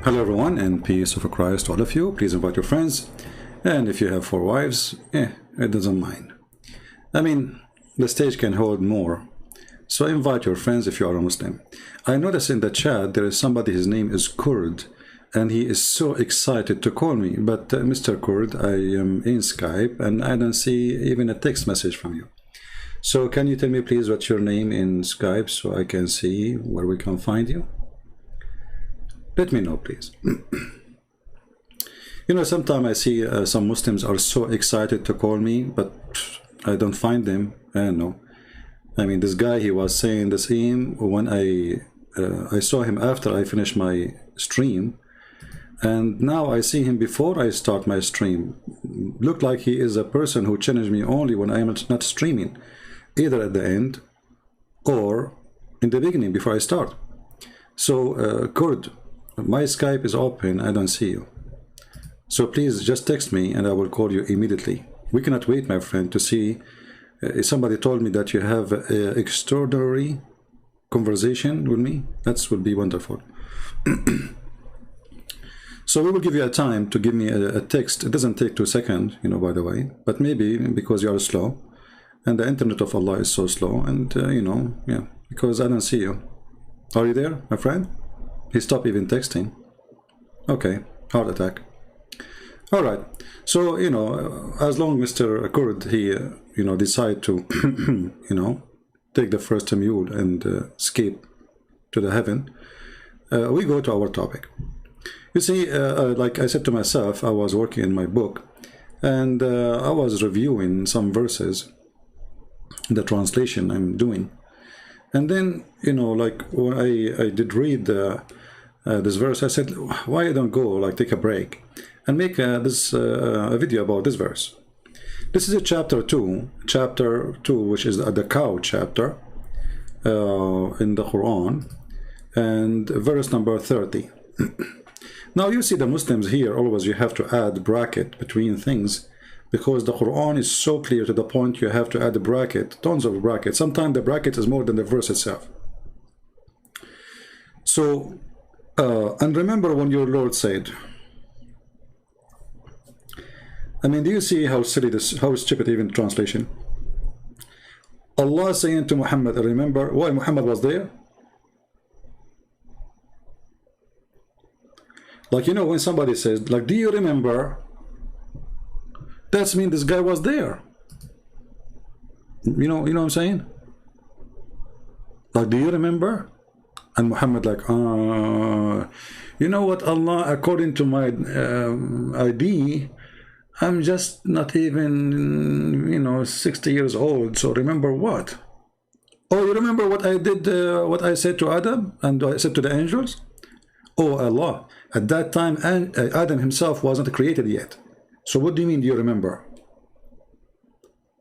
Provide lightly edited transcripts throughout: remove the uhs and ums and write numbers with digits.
Hello everyone, and peace of Christ to all of you. Please invite your friends, and if you have 4 wives, it doesn't mind. I mean, the stage can hold more, so invite your friends if you are a Muslim. I noticed in the chat there is somebody, his name is Kurd, and he is so excited to call me. But Mr. Kurd, I am in Skype and I don't see even a text message from you. So can you tell me please what's your name in Skype so I can see where we can find you? Let me know, please. You know, sometimes I see some Muslims are so excited to call me, but I don't find them. I don't know. I mean, this guy, he was saying the same when I saw him after I finished my stream, and now I see him before I start my stream. Looked like he is a person who challenged me only when I am not streaming, either at the end or in the beginning before I start. So, Kurd, my Skype is open, I don't see you. So please just text me and I will call you immediately. We cannot wait, my friend, to see. Somebody told me that you have an extraordinary conversation with me. That will be wonderful. So we will give you a time to give me a text. It doesn't take 2 seconds, you know, by the way, but maybe because you are slow and the internet of Allah is so slow, and you know, yeah, because I don't see you. Are you there, my friend? He stopped even texting. Okay, heart attack. All right. So, you know, as long Mr. Kurd, he, you know, decide to, you know, take the first mule and escape to the heaven, we go to our topic. You see, like I said to myself, I was working in my book, and I was reviewing some verses, the translation I'm doing. And then, you know, like when I did read this verse, I said, why I don't go, like, take a break and make a video about this verse. This is a chapter 2, which is the cow chapter in the Quran, and verse number 30. Now you see the Muslims here, always you have to add bracket between things, because the Quran is so clear to the point you have to add a bracket, tons of brackets. Sometimes the bracket is more than the verse itself. So, and remember when your Lord said, I mean, do you see how silly this, how stupid even translation? Allah saying to Muhammad, remember why Muhammad was there? Like, you know, when somebody says, like, do you remember? That's mean this guy was there. You know what I'm saying? Like, do you remember? And Muhammad like, you know what, Allah, according to my ID, I'm just not even, you know, 60 years old. So remember what? Oh, you remember what I did, what I said to Adam and what I said to the angels? Oh, Allah, at that time, Adam himself wasn't created yet. So what do you mean, do you remember?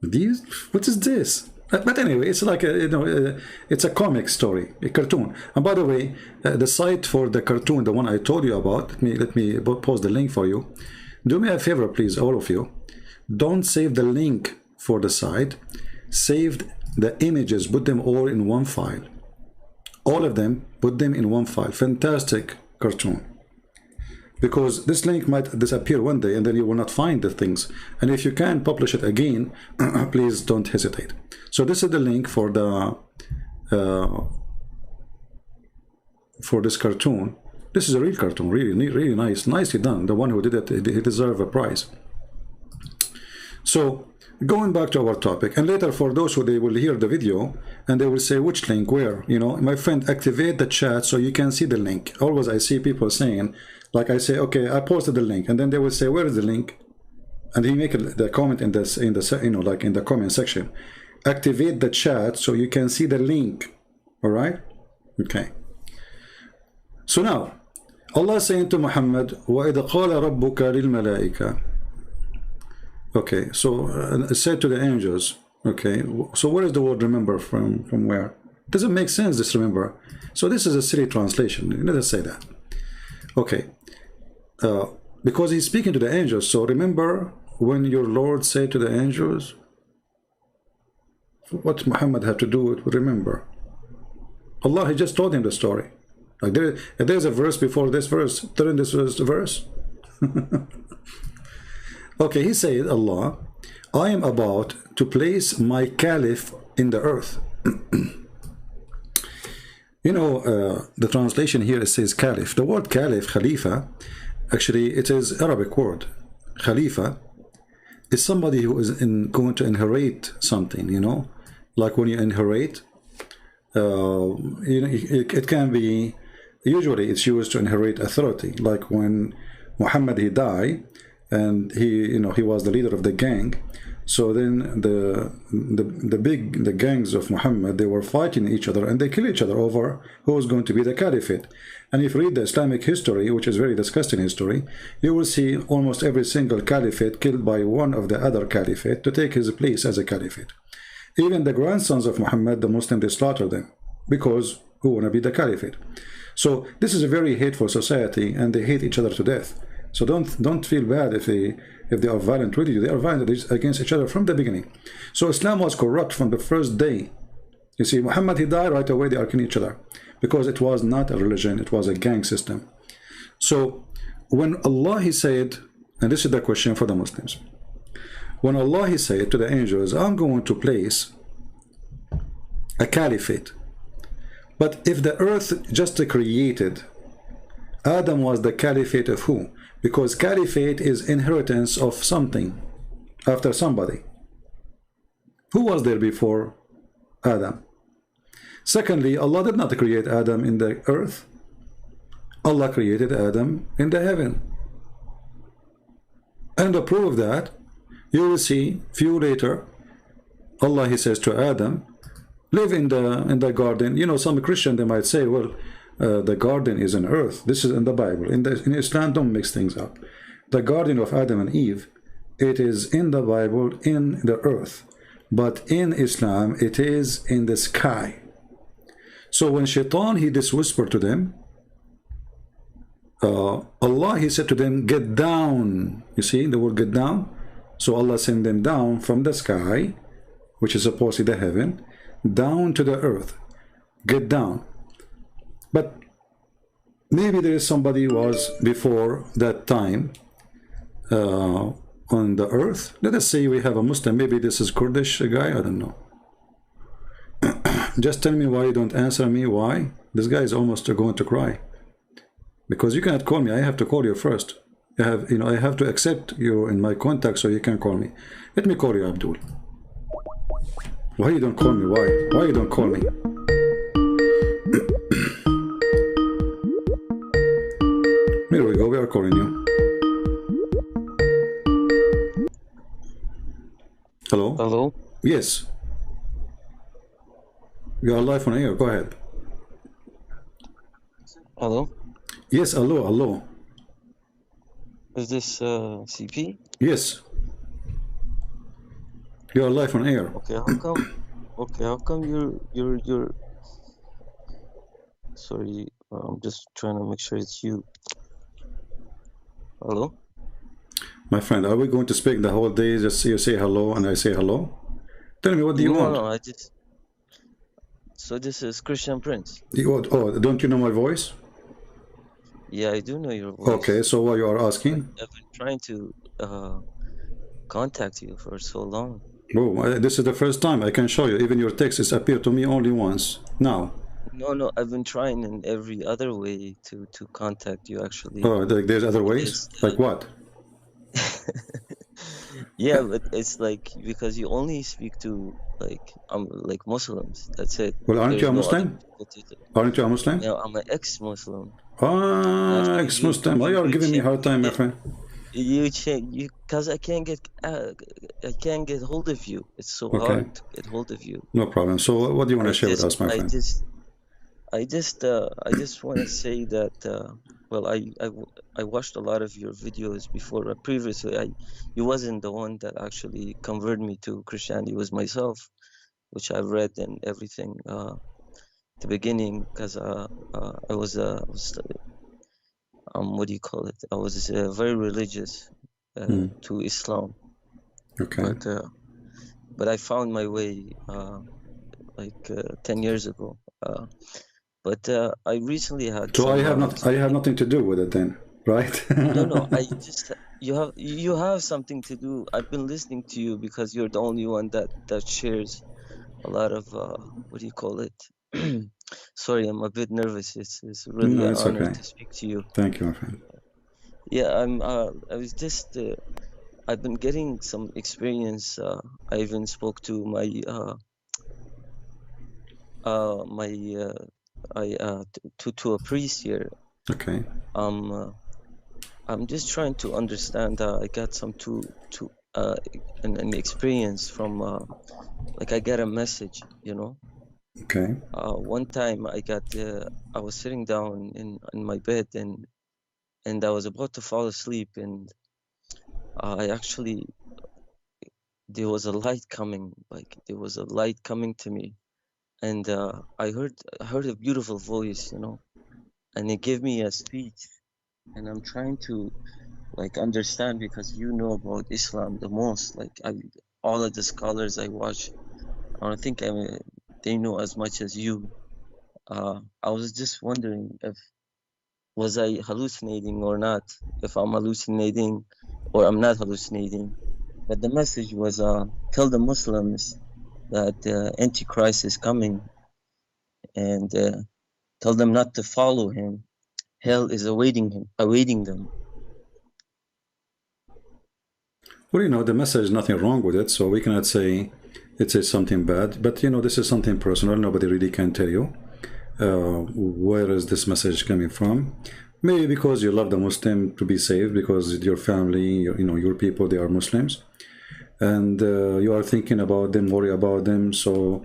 These, what is this? But anyway, it's like a, you know, it's a comic story, a cartoon. And by the way, the site for the cartoon, the one I told you about, let me post the link for you. Do me a favor, please, all of you. Don't save the link for the site. Save the images, put them all in one file. All of them, put them in one file. Fantastic cartoon. Because this link might disappear one day and then you will not find the things. And if you can publish it again, please don't hesitate. So this is the link for the for this cartoon. This is a real cartoon, really nice, nicely done. The one who did it, he deserves a prize. So going back to our topic, and later for those who they will hear the video and they will say which link, where, you know, my friend, activate the chat so you can see the link. Always I see people saying, like I say, okay, I posted the link, and then they will say, where is the link? And he make the comment in this, you know, like in the comment section. Activate the chat so you can see the link. All right? Okay. So now, Allah saying to Muhammad, وَإِذَا قَالَ رَبُّكَ لِلْمَلَائِكَةِ. Okay, so it said to the angels. Okay, so where is the word remember from where? Doesn't make sense, this remember. So this is a silly translation. Let us say that. Okay. Because he's speaking to the angels. So remember when your Lord said to the angels, what Muhammad had to do with remember? Allah, he just told him the story. Like there's a verse before this verse. Turn this verse. Okay, he said, Allah, I am about to place my caliph in the earth. You know, the translation here, it says caliph. The word caliph, khalifa, actually it is Arabic word. Khalifa is somebody who is going to inherit something, you know, like when you inherit, you know, it can be, usually it's used to inherit authority, like when Muhammad, he died, and he was the leader of the gang. So then the gangs of Muhammad, they were fighting each other, and they kill each other over who was going to be the caliphate. And if you read the Islamic history, which is very disgusting history, you will see almost every single caliphate killed by one of the other caliphate to take his place as a caliphate. Even the grandsons of Muhammad, the Muslim, they slaughter them because who want to be the caliphate. So this is a very hateful society, and they hate each other to death. So don't feel bad if they are violent with you. They are violent against each other from the beginning. So Islam was corrupt from the first day. You see, Muhammad, he died, right away they are killing each other, because it was not a religion, it was a gang system. So when Allah, he said, and this is the question for the Muslims, when Allah, he said to the angels, I'm going to place a caliphate, but if the earth just created, Adam was the caliphate of who? Because caliphate is inheritance of something after somebody. Who was there before Adam? Secondly, Allah did not create Adam in the earth. Allah created Adam in the heaven. And the proof of that, you will see few later, Allah, he says to Adam, live in the garden. You know, some Christian, they might say, well, the garden is on earth. This is in the Bible. In Islam, don't mix things up. The garden of Adam and Eve, it is in the Bible, in the earth. But in Islam, it is in the sky. So when Shaitan, he just whispered to them, Allah, he said to them, get down. You see the word get down? So Allah sent them down from the sky, which is supposedly the heaven, down to the earth. Get down. But maybe there is somebody who was before that time on the earth. Let us say we have a Muslim. Maybe this is Kurdish guy. I don't know. Just tell me why you don't answer me. Why? This guy is almost going to cry. Because you cannot call me. I have to call you first. I have to accept you in my contact so you can call me. Let me call you, Abdul. Why you don't call me? Why? Why you don't call me? Here we go, we are calling you. Hello? Hello? Yes. You are live on air, go ahead. Hello? Yes, hello, hello. Is this CP? Yes. You are live on air. Okay, how come you're sorry, I'm just trying to make sure it's you. Hello? My friend, are we going to speak the whole day? Just you say hello and I say hello? Tell me, what do you want? No, so this is Christian Prince. Oh, don't you know my voice? Yeah, I do know your voice. Okay, so what you are asking? I've been trying to contact you for so long. Oh, this is the first time I can show you. Even your text has appeared to me only once. Now. No, I've been trying in every other way to contact you, actually. Oh, there's other ways? Like what? Yeah, but it's like because you only speak to like Muslims. That's it. Well, aren't you a Muslim? Aren't you a Muslim? No, I'm an ex-Muslim. Ah, ex-Muslim. Why are you giving me a hard time, my friend? Because I can't get hold of you. It's so hard to get hold of you. No problem. So what do you want to share with us, my friend? I just want to say that well, I watched a lot of your videos before. Previously, you wasn't the one that actually converted me to Christianity. It was myself, which I've read and everything. The beginning, because I was what do you call it? I was very religious to Islam. Okay. But I found my way like 10 years ago. But I recently had So some I have nothing to do with it then, right? no, I just you have something to do. I've been listening to you because you're the only one that shares a lot of what do you call it? Sorry, I'm a bit nervous. It's really No, an it's honor okay. to speak to you. Thank you, my friend. Yeah, I was just I've been getting some experience. I even spoke to my to a priest here. Okay. I'm just trying to understand. I got some an experience from like I got a message, you know. Okay. One time I was sitting down in my bed and I was about to fall asleep and I actually there was a light coming, like there was a light coming to me, and I heard a beautiful voice, you know, and it gave me a speech, and I'm trying to like understand because you know about Islam the most. Like all of the scholars I watch, I don't think they know as much as you. I was just wondering if was I hallucinating or not, if I'm hallucinating or I'm not hallucinating. But the message was tell the Muslims that Antichrist is coming and tell them not to follow him. Hell is awaiting them. Well, the message is nothing wrong with it, so we cannot say it says something bad. But this is something personal. Nobody really can tell you where is this message coming from. Maybe because you love the Muslim to be saved, because your family, your people, they are Muslims, and you are thinking about them, worry about them. So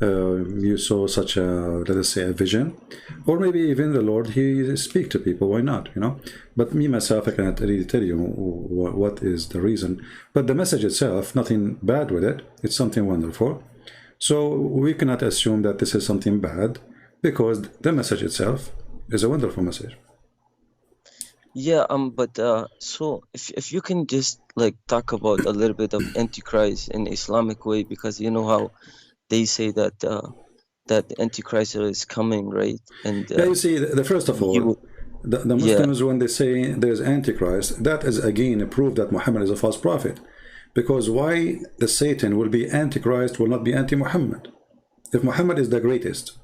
you saw such a, let us say, a vision, or maybe even the Lord, he speak to people. Why not? But me myself, I cannot really tell you what is the reason. But the message itself, nothing bad with it. It's something wonderful. So we cannot assume that this is something bad, because the message itself is a wonderful message. Yeah, but so if you can just like talk about a little bit of Antichrist in Islamic way, because you know how they say that that the Antichrist is coming, right? And yeah, you see, the first of all, the yeah, Muslims, when they say there's Antichrist, that is again a proof that Muhammad is a false prophet. Because why the Satan will be Antichrist, will not be anti-Muhammad? If Muhammad is the greatest,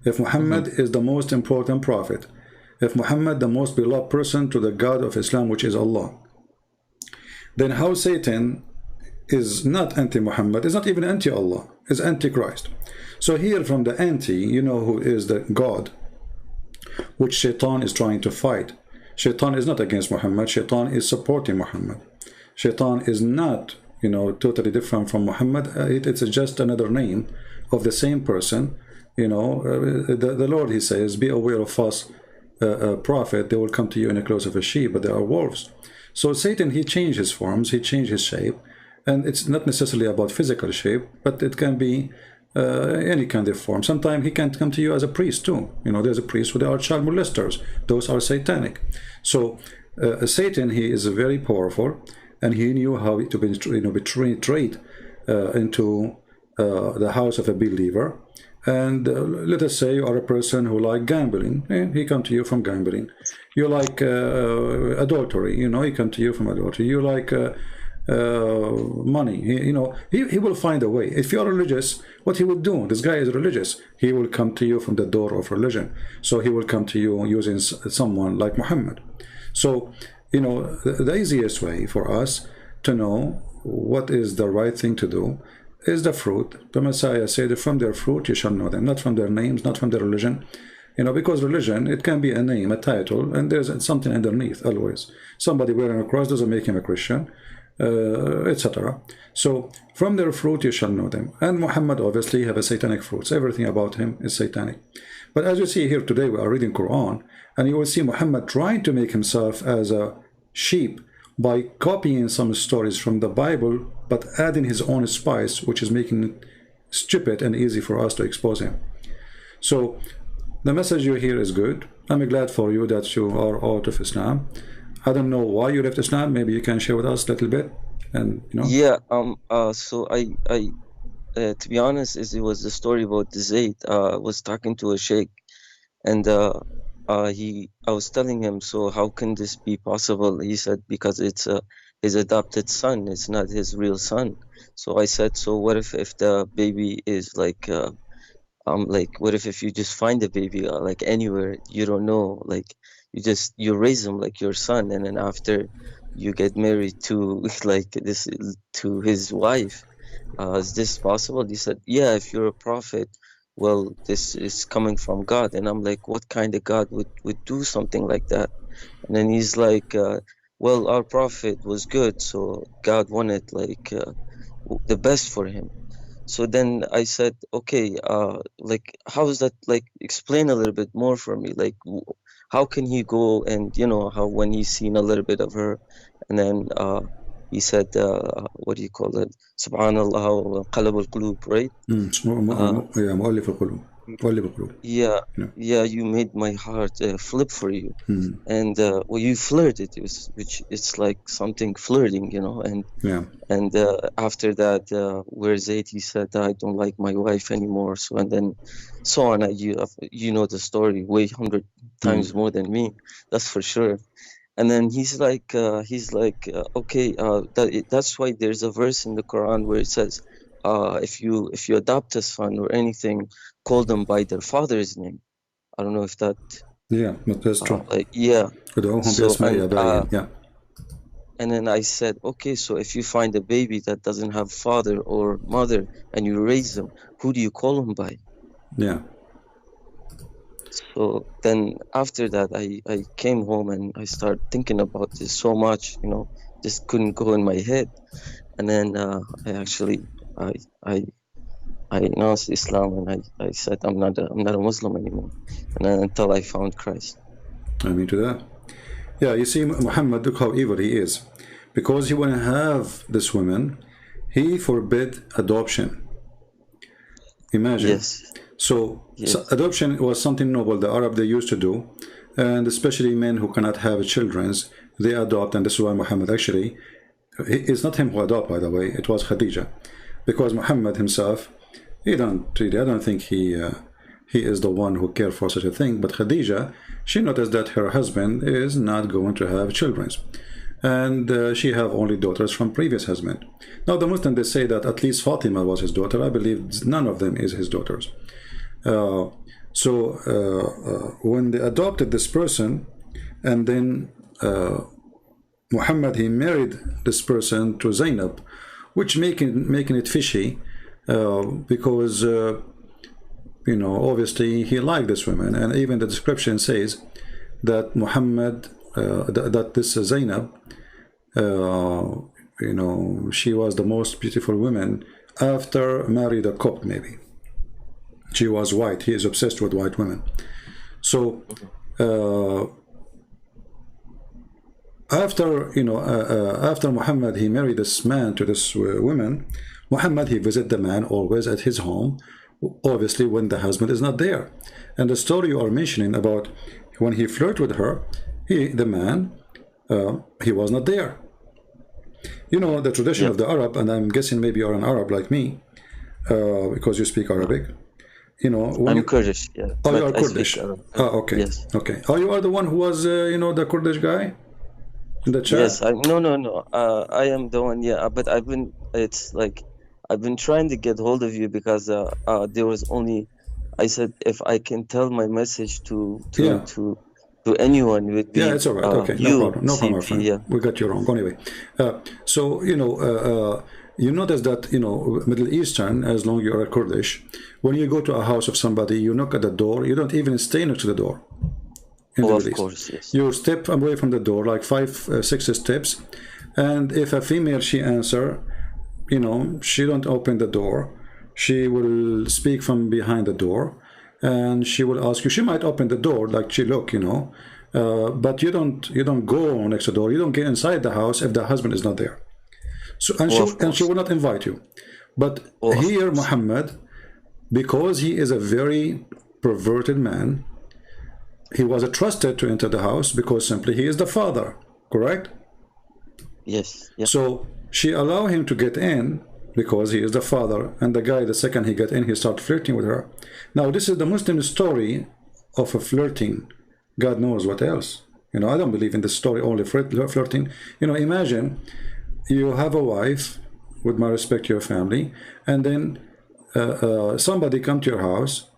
if Muhammad is the most important prophet, if Muhammad the most beloved person to the God of Islam, which is Allah, then how Satan is not anti-Muhammad, is not even anti-Allah, is anti-Christ. So here from the anti, you know who is the God, which Shaitan is trying to fight. Shaitan is not against Muhammad, Shaitan is supporting Muhammad. Shaitan is not, totally different from Muhammad. It's just another name of the same person. The Lord, he says, be aware of false prophet. They will come to you in the clothes of a sheep, but they are wolves. So Satan, he changed his forms, he changed his shape, and it's not necessarily about physical shape, but it can be any kind of form. Sometimes he can come to you as a priest too. There's a priest who they are child molesters. Those are satanic. So Satan, he is very powerful, and he knew how to be betrayed into the house of a believer. And let us say you are a person who like gambling, and he come to you from gambling. You like adultery, he come to you from adultery. You like money, he will find a way. If you are religious, what he will do, this guy is religious, he will come to you from the door of religion. So he will come to you using someone like Muhammad. So the easiest way for us to know what is the right thing to do is the fruit. The Messiah said, from their fruit you shall know them, not from their names, not from their religion. Because religion, it can be a name, a title, and there's something underneath always. Somebody wearing a cross doesn't make him a Christian, etc. So from their fruit you shall know them. And Muhammad obviously have a satanic fruits. Everything about him is satanic. But as you see here today, we are reading Quran, and you will see Muhammad trying to make himself as a sheep by copying some stories from the Bible, but adding his own spice, which is making it stupid and easy for us to expose him. So the message you hear is good. I'm glad for you that you are out of Islam. I don't know why you left Islam. Maybe you can share with us a little bit. And yeah. So to be honest, it was the story about Zayd. I was talking to a sheikh, and I was telling him, so how can this be possible? He said, because it's his adopted son, it's not his real son. So I said, so what if the baby is like, what if you just find a baby like anywhere, you don't know, like you raise him like your son, and then after you get married to like this to his wife, is this possible? He said, yeah, if you're a prophet, well, this is coming from God. And I'm like, what kind of God would do something like that? And then he's like, well, our prophet was good, so God wanted like the best for him. So then I said, okay, like, how is that? Like, explain a little bit more for me. Like, how can he go and, you know, how when he's seen a little bit of her, and then he said, what do you call it? Subhanallah, qalab al-qulub, right? yeah, مؤلف القلوب. مؤلف القلوب. Yeah, Yeah. yeah, you made my heart flip for you. Hmm. And well, you flirted, which it's like something flirting, you know. And Yeah. and after that, where Zayd, he said, I don't like my wife anymore. So and then so on. You know the story way 100 times more than me, that's for sure. And then he's like, okay, that's why there's a verse in the Quran where it says, if you adopt a son or anything, call them by their father's name. I don't know if that. Yeah, that's true. Like, yeah. ادعوهم So, بأسماء آبائهم. Yeah. and then I said, okay, so if you find a baby that doesn't have father or mother and you raise them, who do you call them by? Yeah. So then after that, I came home and I started thinking about this so much, you know, just couldn't go in my head. And then I announced Islam, and I said I'm not a Muslim anymore, and then until I found Christ. I mean to that. Yeah, you see, Muhammad, look how evil he is. Because he wouldn't have this woman, he forbid adoption. Imagine. Yes. So adoption was something noble the Arab they used to do, and especially men who cannot have children, they adopt, and this is why Muhammad actually, it's not him who adopted, by the way, it was Khadija, because Muhammad himself, I don't think he is the one who cared for such a thing, but Khadija, she noticed that her husband is not going to have children, and she have only daughters from previous husband. Now the Muslims, they say that at least Fatima was his daughter. I believe none of them is his daughters. When they adopted this person, and then Muhammad, he married this person to Zainab, which making it fishy, because you know, obviously he liked this woman, and even the description says that Muhammad, that this Zainab, you know, she was the most beautiful woman after married a Copt, maybe. She was white. He is obsessed with white women. So after, you know, after Muhammad, he married this man to this woman. Muhammad, he visit the man always at his home, obviously when the husband is not there. And the story you are mentioning about when he flirted with her, the man, he was not there. You know, the tradition of the Arab, and I'm guessing maybe you're an Arab like me, because you speak Arabic. You know, I'm Kurdish. Yeah. Oh, you are Kurdish. Okay. Yes. Okay. Oh, you are the one who was, you know, the Kurdish guy in the chat. Yes. No. I am the one. Yeah. But I've been trying to get hold of you because there was only. I said if I can tell my message to anyone, it would be. Yeah, it's all right. Okay, no problem, my friend. Yeah. We got you wrong. Anyway, so you know, you notice that, you know, Middle Eastern, as long as you are Kurdish, when you go to a house of somebody, you knock at the door. You don't even stay next to the door. In the Middle East, course, yes. You step away from the door like 5, 6 steps, and if a female she answer, you know, she don't open the door. She will speak from behind the door, and she will ask you. She might open the door like she look, you know, but you don't go next to the door. You don't get inside the house if the husband is not there. So and she will not invite you. But here Muhammad, because he is a very perverted man, he was trusted to enter the house because simply he is the father, correct? Yes. Yeah. So she allowed him to get in, because he is the father, and the guy, the second he got in, he started flirting with her. Now this is the Muslim story of a flirting. God knows what else. You know, I don't believe in the story only flirting. You know, imagine you have a wife, with my respect to your family, and then somebody come to your house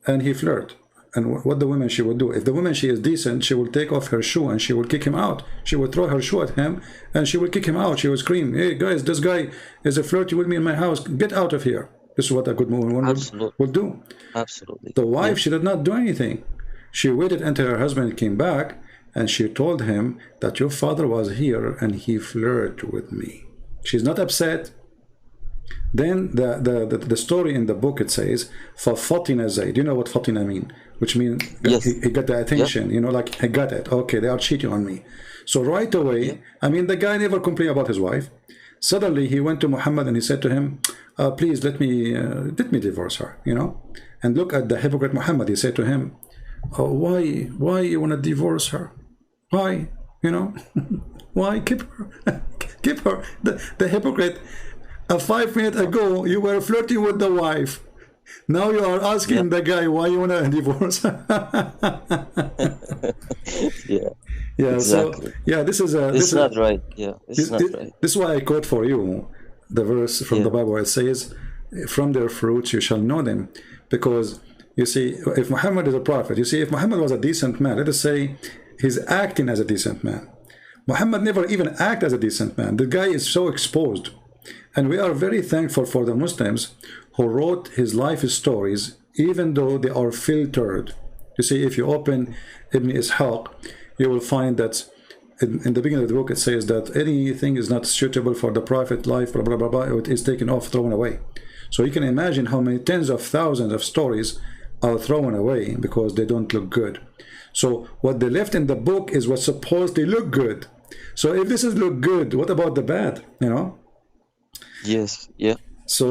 and he flirt. And what the woman she would do, if the woman she is decent, she will take off her shoe and she will kick him out. She will throw her shoe at him and she will kick him out. She will scream, "Hey guys, this guy is a flirting with me in my house. Get out of here." This is what a good woman would do. Absolutely. The wife, she did not do anything. She waited until her husband came back and she told him that your father was here and he flirted with me. She's not upset. Then the story in the book, it says, فَفَطِنَ زَيْد. You know what fatina mean? Which means Yes. he got the attention, you know, like, I got it. Okay, they are cheating on me. So right away, I mean, the guy never complained about his wife. Suddenly he went to Muhammad and he said to him, please let me divorce her, you know. And look at the hypocrite Muhammad. He said to him, why you want to divorce her? Why, you know? Why? Keep her. Keep her. The hypocrite. 5 minutes ago you were flirting with the wife. Now you are asking the guy why you want to divorce. Yeah, exactly. So yeah, this is not right. Yeah, it's not right. This is why I quote for you the verse from the Bible. It says, "From their fruits you shall know them." Because you see, if Muhammad is a prophet, you see, if Muhammad was a decent man, let us say he's acting as a decent man. Muhammad never even acted as a decent man. The guy is so exposed. And we are very thankful for the Muslims who wrote his life stories, even though they are filtered. You see, if you open Ibn Ishaq, you will find that in the beginning of the book it says that anything is not suitable for the Prophet life, blah, blah, blah, blah, it is taken off, thrown away. So you can imagine how many tens of thousands of stories are thrown away because they don't look good. So what they left in the book is what supposedly look good. So if this is look good, what about the bad, you know? Yes, yeah. So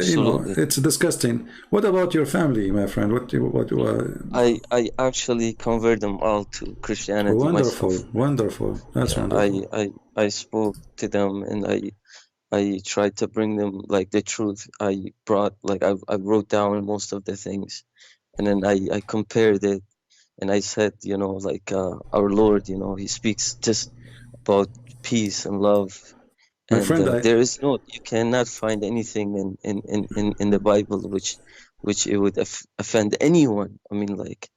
you know, it's disgusting. What about your family, my friend? I actually convert them all to Christianity. Wonderful, myself. wonderful. That's wonderful. I spoke to them and I tried to bring them like the truth. I wrote down most of the things, and then I compared it, and I said, you know, like our Lord, you know, he speaks just about peace and love. My And friend, there is you cannot find anything in the Bible which it would offend anyone. I mean, like,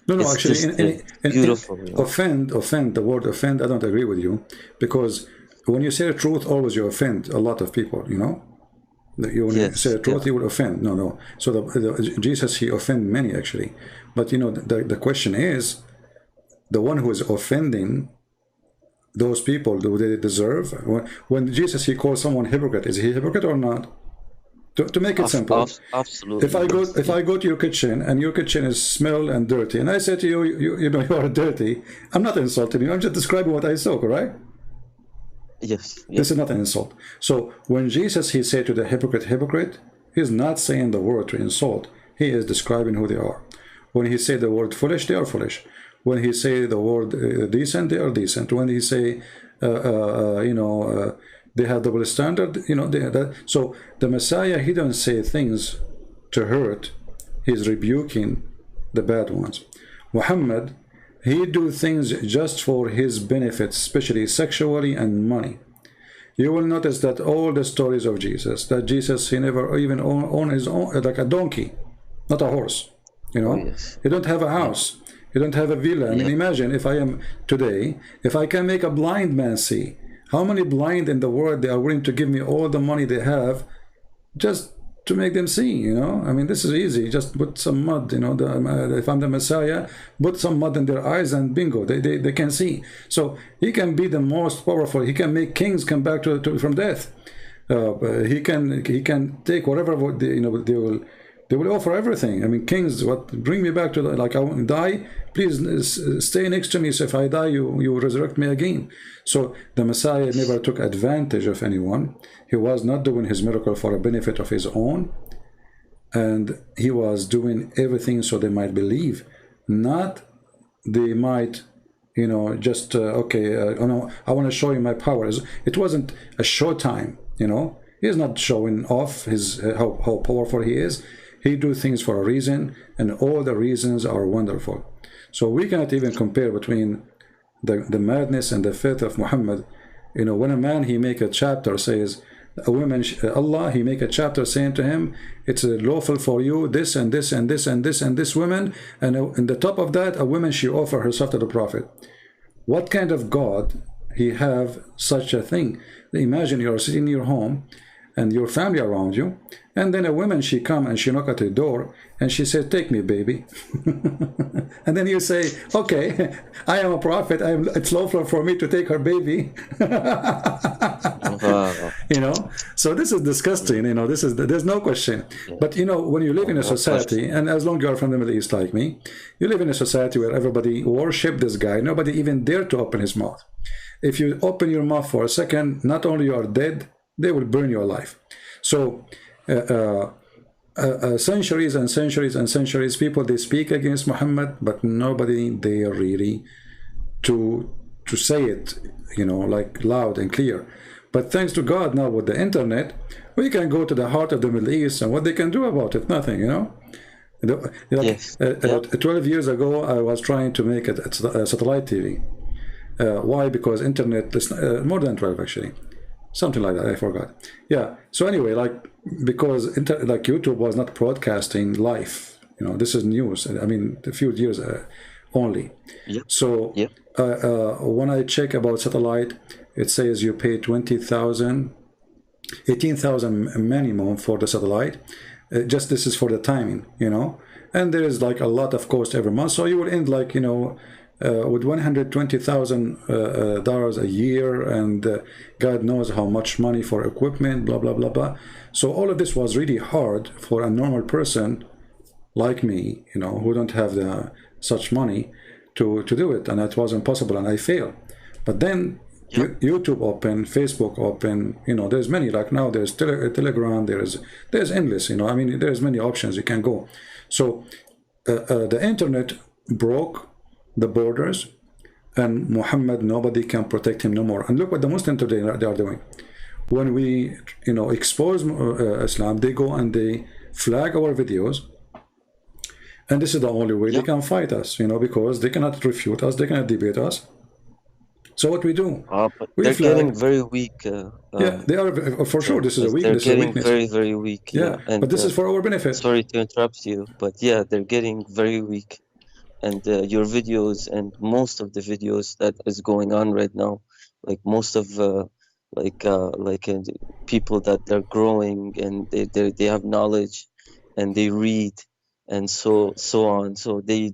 no, it's actually, beautiful. You know? offend, the word offend, I don't agree with you, because when you say the truth, always you offend a lot of people, you know. When you say the truth, you will offend. No. So Jesus, he offended many actually, but you know, the question is, the one who is offending those people, do they deserve? When Jesus, he calls someone hypocrite, is he hypocrite or not? To make it simple, absolutely. If I go to your kitchen and your kitchen is smell and dirty, and I say to you, you know, you are dirty, I'm not insulting you. I'm just describing what I saw, correct? Yes. This is not an insult. So when Jesus, he said to the hypocrite, he's not saying the word to insult. He is describing who they are. When he said the word foolish, they are foolish. When he say the word decent, they are decent. When he say, you know, they have double standard, you know. So the Messiah, he don't say things to hurt. He's rebuking the bad ones. Muhammad, he do things just for his benefits, especially sexually and money. You will notice that all the stories of Jesus, that Jesus, he never even owned his own, like a donkey, not a horse. You know, he don't have a house. You don't have a villa. I mean, imagine if I am today, if I can make a blind man see, how many blind in the world they are willing to give me all the money they have just to make them see, you know? I mean, this is easy. Just put some mud, you know, if I'm the Messiah, put some mud in their eyes and bingo, they can see. So he can be the most powerful. He can make kings come back from death. He can take whatever, you know, they will offer everything. I mean, kings, bring me back to like, I won't die, please stay next to me, so if I die, you resurrect me again. So the Messiah never took advantage of anyone. He was not doing his miracle for a benefit of his own, and he was doing everything so they might believe, not they might, you know, just okay, oh no, I want to show you my powers. It wasn't a show time, you know. He's not showing off his how powerful he is. He do things for a reason, and all the reasons are wonderful. So we cannot even compare between the madness and the faith of Muhammad. You know, when a man, he make a chapter, says, a woman, Allah, he make a chapter saying to him, it's lawful for you, this and this and this and this and this woman, and in the top of that, a woman, she offer herself to the Prophet. What kind of God he have such a thing? Imagine you're sitting in your home and your family around you, and then a woman, she come and she knock at the door and she said, take me, baby. And then you say, okay, I am a prophet, it's lawful for me to take her baby. You know, so this is disgusting. You know, there's no question. But you know, when you live in a society, and as long as you are from the Middle East like me, you live in a society where everybody worship this guy, nobody even dare to open his mouth. If you open your mouth for a second, not only you are dead, they will burn your life. So centuries and centuries and centuries, people, they speak against Muhammad, but nobody dare really to say it, you know, like loud and clear. But thanks to God, now with the internet, we can go to the heart of the Middle East, and what they can do about it, nothing, you know. Yes. 12 years ago, I was trying to make a satellite TV. Why? Because internet is more than 12 actually, something like that. I forgot. Yeah. So anyway, like because like YouTube was not broadcasting live. You know, this is news. I mean, a few years only. Yep. So yep. When I check about satellite, it says you pay 20,000, 18,000 minimum for the satellite. Just this is for the timing, you know. And there is like a lot of cost every month. So you will end like, you know, with $120,000 a year, and God knows how much money for equipment, blah, blah, blah, blah. So all of this was really hard for a normal person like me, you know, who don't have such money to do it. And that was impossible, and I failed. But then YouTube open, Facebook open, you know, there's many, like now there's Telegram, there's endless, you know, I mean, there's many options you can go. So the internet broke the borders, and Muhammad, nobody can protect him no more. And look what the Muslims today they are doing. When we, you know, expose Islam, they go and they flag our videos, and this is the only way they can fight us, you know, because they cannot refute us, they cannot debate us. So what we do? But they're getting very weak. Yeah, they are, for sure. This is a weakness. They're getting very, very weak. Yeah, and, but this is for our benefit. Sorry to interrupt you, but yeah, they're getting very weak. And your videos and most of the videos that is going on right now, like most of people that they're growing and they have knowledge and they read and so on. So they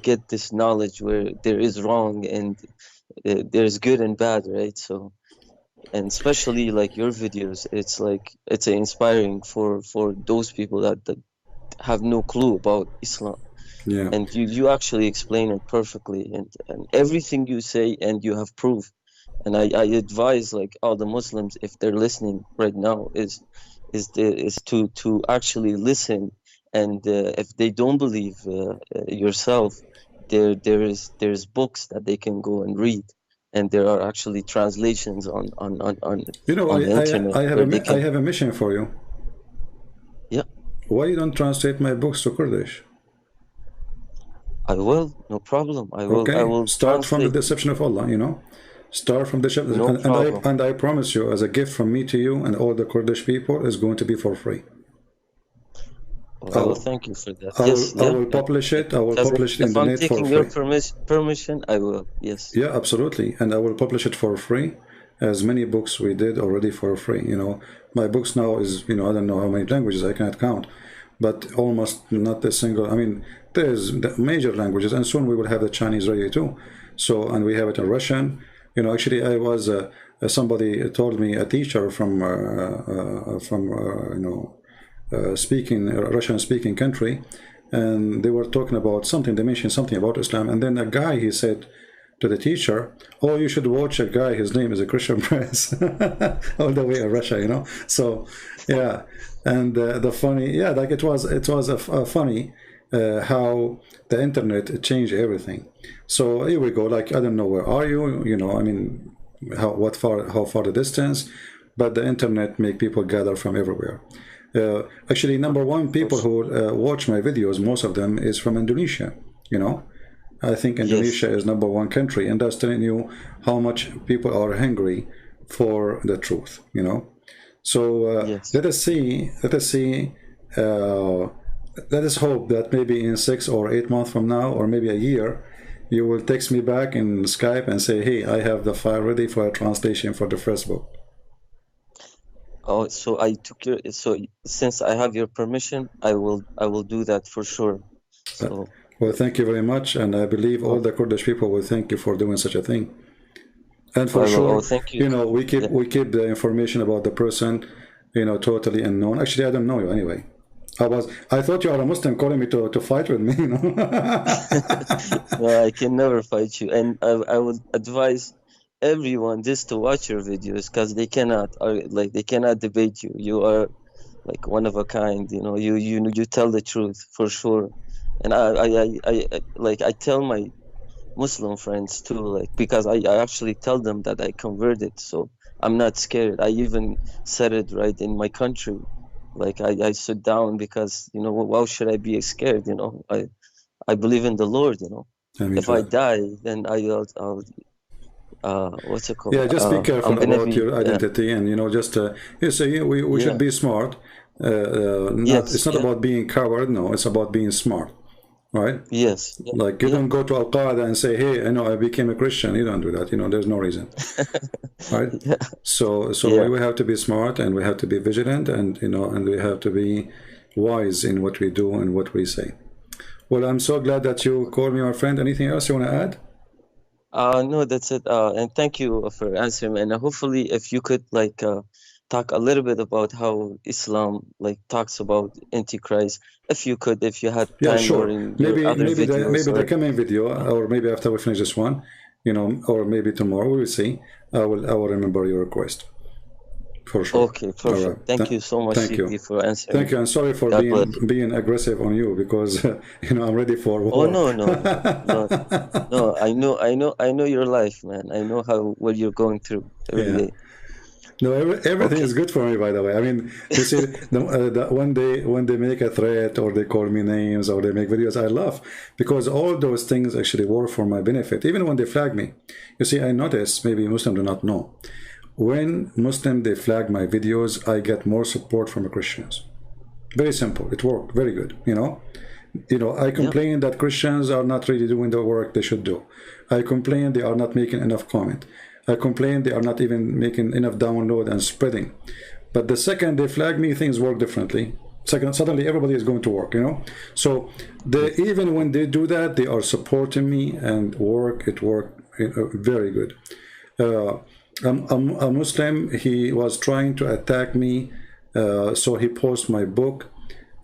get this knowledge where there is wrong and there's good and bad, right? So, and especially like your videos, it's like it's inspiring for those people that have no clue about Islam. Yeah. And you actually explain it perfectly, and everything you say, and you have proof. And I advise like all the Muslims, if they're listening right now, is to actually listen. And if they don't believe yourself, there's books that they can go and read, and there are actually translations on you know, on the internet. I have a mission for you. Yeah. Why you don't translate my books to Kurdish? I will, no problem. I will. Okay. I will start from the deception of Allah. You know, start from the and I promise you, as a gift from me to you and all the Kurdish people, is going to be for free. Well, I will thank you for that. I will publish it. I will publish it in the net for free. If I'm taking your permission, I will. Yes. Yeah, absolutely, and I will publish it for free, as many books we did already for free. You know, my books now is, you know, I don't know how many languages, I cannot count, but almost not a single. I mean, there's the major languages, and soon we will have the Chinese ready too. So, and we have it in Russian. You know, actually, I was somebody told me, a teacher from you know, Russian-speaking country, and they were talking about something. They mentioned something about Islam, and then a guy, he said to the teacher, "Oh, you should watch a guy. His name is a Christian Prince," all the way in Russia, you know. So, yeah, and the funny, yeah, like it was a funny. How the internet changed everything. So here we go. Like, I don't know, where are you? You know, I mean, how far the distance? but the internet make people gather from everywhere. Actually, number one people who watch my videos, most of them is from Indonesia. You know, I think Indonesia is number one country, and that's telling you how much people are hungry for the truth. You know, so let us see. Let us hope that maybe in 6 or 8 months from now, or maybe a year, you will text me back in Skype and say, "Hey, I have the file ready for a translation for the first book." Oh, so I took your, so since I have your permission, I will do that for sure. So well, thank you very much, and I believe all the Kurdish people will thank you for doing such a thing. And for sure, thank you. You know, we keep the information about the person, you know, totally unknown. Actually, I don't know you anyway. I thought you are a Muslim calling me to fight with me. You know? No, I can never fight you, and I would advise everyone just to watch your videos, because they cannot they cannot debate you. You are like one of a kind. You know, you tell the truth for sure. And I tell my Muslim friends too, like, because I actually tell them that I converted, so I'm not scared. I even said it right in my country. Like I sit down because, you know, why should I be scared? You know, I believe in the Lord. You know, if I die, then I'll what's it called? Yeah, just be careful about your identity, and you know, just you say we should be smart. It's not about being coward. No, it's about being smart, right? Yes. Like you don't go to Al Qaeda and say, "Hey, I know I became a Christian." You don't do that. You know, there's no reason, right? So we have to be smart, and we have to be vigilant, and you know, and we have to be wise in what we do and what we say. Well, I'm so glad that you called me, my friend. Anything else you want to add? No, that's it. And thank you for answering. And hopefully, if you could talk a little bit about how Islam talks about Antichrist, if you had time. Yeah, sure. Maybe the coming video, or maybe after we finish this one, you know, or maybe tomorrow, we will see. I will remember your request. For sure. Okay, perfect. Right. Thank you so much, Sidi, for answering. Thank you, and sorry for being aggressive on you, because you know, I'm ready for war. Oh no. I know your life, man. I know what you're going through every day. No, everything is good for me, by the way. I mean, you see, when they make a threat, or they call me names, or they make videos, I laugh, because all those things actually work for my benefit. Even when they flag me, you see, I notice, maybe Muslims do not know, when Muslims they flag my videos, I get more support from the Christians. Very simple. It worked very good. You know, I complain that Christians are not really doing the work they should do. I complain they are not making enough comment. I complain they are not even making enough download and spreading. But the second they flag me, things work differently. Suddenly everybody is going to work, you know. So even when they do that, they are supporting me, and it worked very good. A Muslim, he was trying to attack me, so he posted my book,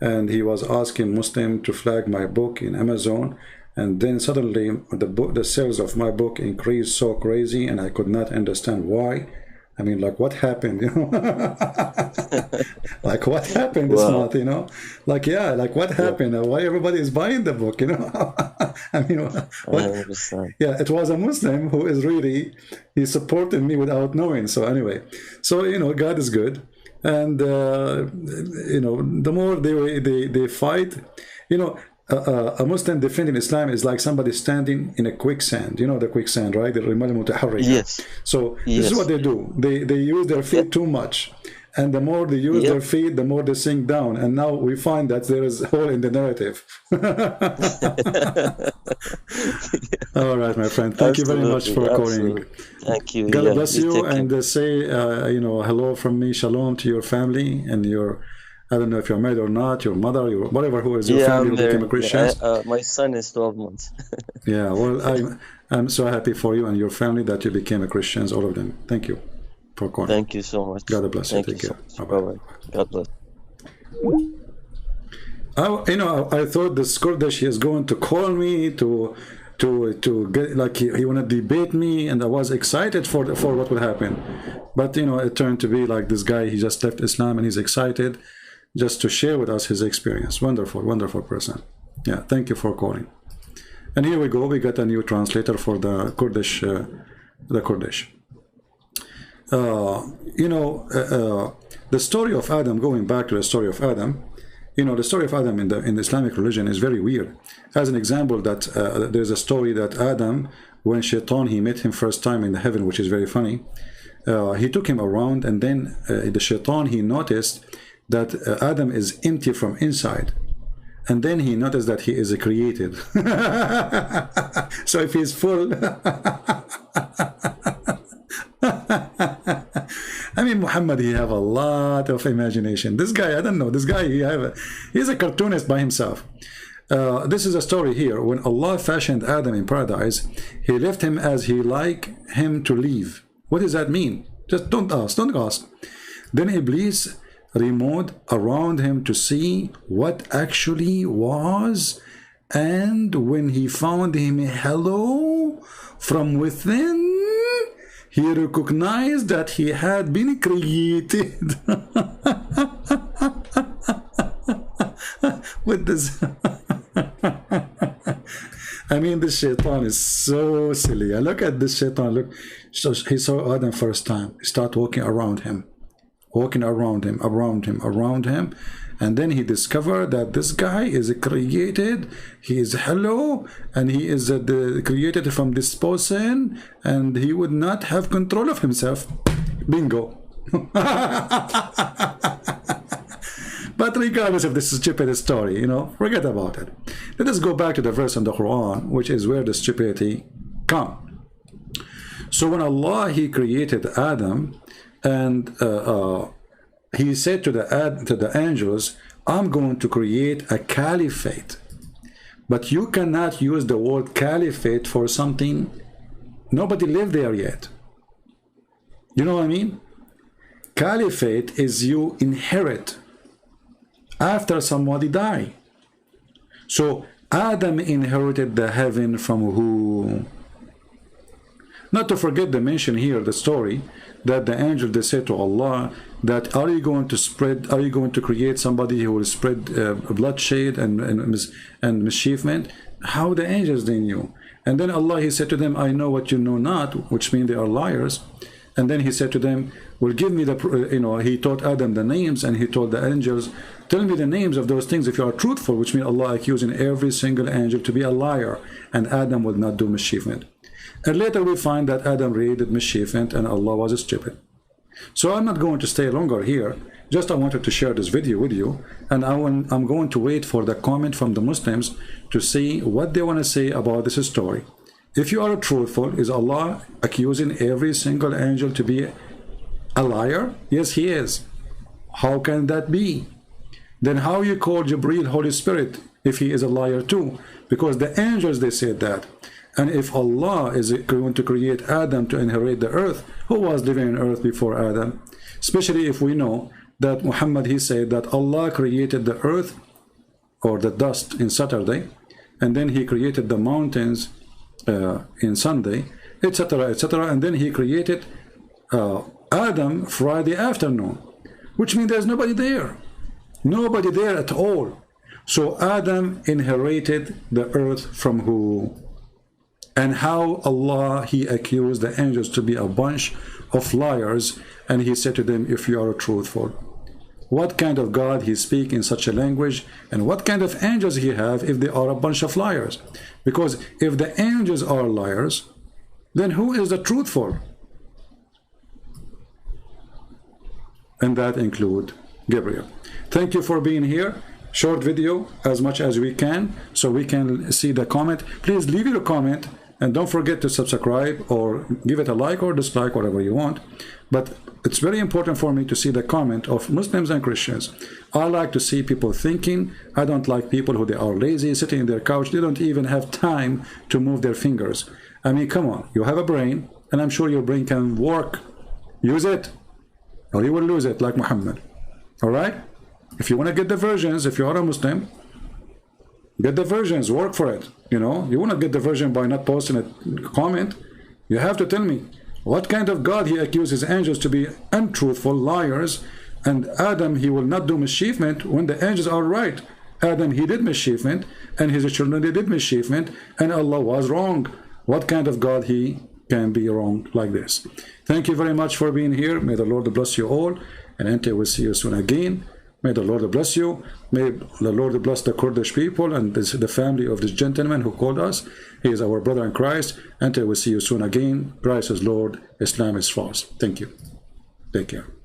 and he was asking Muslim to flag my book in Amazon, and then suddenly the sales of my book increased so crazy, and I could not understand why. I mean, like, what happened, you know? Like, what happened this month, you know? Like, yeah, like, what happened? Why everybody is buying the book, you know? I mean, it was a Muslim who is really, he supported me without knowing. So anyway, so, you know, God is good. And, you know, the more they fight, you know, a Muslim defending Islam is like somebody standing in a quicksand. You know the quicksand, right? Yes. So this is what they do. They use their feet too much. And the more they use their feet, the more they sink down. And now we find that there is a hole in the narrative. All right, my friend. Thank you very much for calling. Thank you. God bless you. And say, you know, hello from me, shalom to your family and your... I don't know if you're married or not, your mother, your whatever, who is your family who became a Christian. My son is 12 months. Yeah, well, I'm so happy for you and your family that you became a Christians, all of them. Thank you for calling. Thank you so much. God bless you. Take care. Bye-bye. God bless. You know, I thought this Kurdish is going to call me to get, like, he want to debate me, and I was excited for what would happen. But, you know, it turned to be like this guy, he just left Islam and he's excited just to share with us his experience. Wonderful, wonderful person. Yeah, thank you for calling. And here we go. We got a new translator for the Kurdish. The story of Adam, going back to the story of Adam, the story of Adam in the Islamic religion is very weird. As an example, that there's a story that Adam, when Shaitan, he met him first time in the heaven, which is very funny. He took him around, and then the Shaitan, he noticed that Adam is empty from inside. And then he noticed that he is created. So if he's full, I mean, Muhammad, he have a lot of imagination. This guy, I don't know, this guy, he's a cartoonist by himself. This is a story here. When Allah fashioned Adam in paradise, he left him as he like him to leave. What does that mean? Just don't ask. Then Iblis removed around him to see what actually was, and when he found him hello from within, he recognized that he had been created. With this I mean, this Shaitan is so silly. Look at this Shaitan. Look, so he saw Adam first time. He started walking around him, around him, and then he discovered that this guy is created. He is hello, and he is created from this person, and he would not have control of himself. Bingo. But regardless of this stupid story, forget about it. Let us go back to the verse in the Quran, which is where the stupidity comes. So when Allah, he created Adam, and he said to the angels, I'm going to create a caliphate. But you cannot use the word caliphate for something nobody lived there yet. You know what I mean? Caliphate is you inherit after somebody die. So Adam inherited the heaven from who? Not to forget to mention here the story that the angel, they said to Allah that are you going to create somebody who will spread bloodshed and mischievement? How the angels, they knew. And then Allah, he said to them, I know what you know not, which means they are liars. And then he said to them, well, give me the, he taught Adam the names, and he told the angels, tell me the names of those things if you are truthful, which means Allah accusing every single angel to be a liar, and Adam would not do mischievement. And later we find that Adam really did mischievement, and Allah was stupid. So I'm not going to stay longer here. Just I wanted to share this video with you, and I'm going to wait for the comment from the Muslims to see what they want to say about this story. If you are truthful, is Allah accusing every single angel to be a liar? Yes, he is. How can that be? Then how you call Jibreel Holy Spirit if he is a liar too? Because the angels, they said that. And if Allah is going to create Adam to inherit the earth, who was living on earth before Adam? Especially if we know that Muhammad, he said that Allah created the earth or the dust in Saturday, and then he created the mountains in Sunday, etc., etc., and then he created Adam Friday afternoon, which means there's nobody there at all. So Adam inherited the earth from who? And how Allah, he accused the angels to be a bunch of liars, and he said to them, if you are truthful. What kind of God he speak in such a language, and what kind of angels he have if they are a bunch of liars? Because if the angels are liars, then who is the truthful? And that include Gabriel. Thank you for being here. Short video as much as we can so we can see the comment. Please leave your comment, and don't forget to subscribe or give it a like or dislike, whatever you want. But it's very important for me to see the comment of Muslims and Christians. I like to see people thinking. I don't like people who they are lazy, sitting in their couch. They don't even have time to move their fingers. I mean, come on. You have a brain, and I'm sure your brain can work. Use it, or you will lose it like Muhammad. All right? If you want to get the versions, if you are a Muslim, get the versions, work for it. You want to get the version by not posting a comment. You have to tell me what kind of God he accuses angels to be untruthful, liars, and Adam, he will not do mischievement when the angels are right. Adam, he did mischievement, and his children, they did mischievement, and Allah was wrong. What kind of God he can be wrong like this. Thank you very much for being here. May the Lord bless you all, and until we see you soon again, may the Lord bless you. May the Lord bless the Kurdish people and the family of this gentleman who called us. He is our brother in Christ. Until we see you soon again, Christ is Lord, Islam is false. Thank you. Take care.